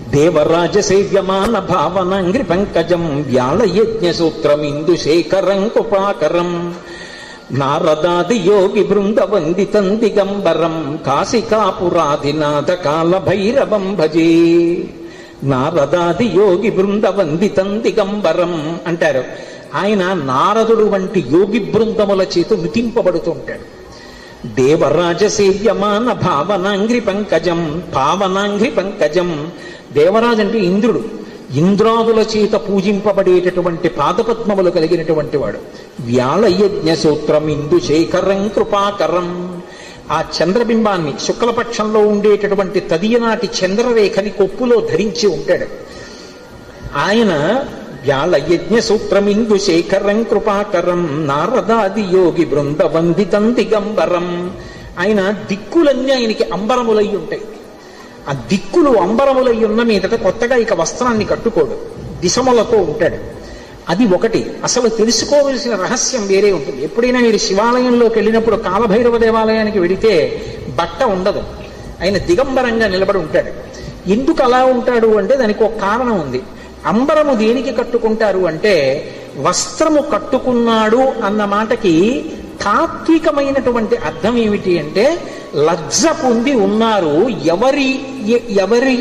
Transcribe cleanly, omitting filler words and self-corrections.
దేవరాజ సేవ్యమాన భావనాంగ్రి పంకజం వ్యాళయజ్ఞ సూత్రమిందు శేఖరం కృపాకరం నారదాది యోగి బృంద వందితం దిగంబరం కాశికాపురాధినాథ కాల భైరవం భజే. నారదాది యోగి బృంద వందితం దిగంబరం అంటారు. ఆయన నారదుడు వంటి యోగి బృందముల చేత నుతింపబడుతూ ఉంటాడు. దేవరాజ సేవ్యమాన భావనాంగ్రి పంకజం, పావనాంగ్రి పంకజం. దేవరాజు అంటే ఇంద్రుడు, ఇంద్రాదుల చేత పూజింపబడేటటువంటి పాదపద్మములు కలిగినటువంటి వాడు. వ్యాళయజ్ఞ సూత్రం ఇందు శేఖరం కృపాకరం. ఆ చంద్రబింబాన్ని శుక్లపక్షంలో ఉండేటటువంటి తదియనాటి చంద్రరేఖని కొప్పులో ధరించి ఉంటాడు ఆయన. వ్యాళయజ్ఞ సూత్రమిందు శేఖరం కృపాకరం నారదాది యోగి బృంద వందితం దిగంబరం. ఆయన దిక్కులన్నీ ఆయనకి అంబరములై ఉంటాయి. ఆ దిక్కులు అంబరములై ఉన్న మీదట కొత్తగా ఇక వస్త్రాన్ని కట్టుకోడు, దిశములతో ఉంటాడు. అది ఒకటి. అసలు తెలుసుకోవలసిన రహస్యం వేరే ఉంటుంది. ఎప్పుడైనా మీరు శివాలయంలోకి వెళ్ళినప్పుడు కాలభైరవ దేవాలయానికి వెడితే బట్ట ఉండదు, ఆయన దిగంబరంగా నిలబడి ఉంటాడు. ఎందుకు అలా ఉంటాడు అంటే దానికి ఒక కారణం ఉంది. అంబరము దేనికి కట్టుకుంటారు అంటే, వస్త్రము కట్టుకున్నాడు అన్న మాటకి తాత్వికమైనటువంటి అర్థం ఏమిటి అంటే, లజ్జ పొంది ఉన్నారు ఎవరు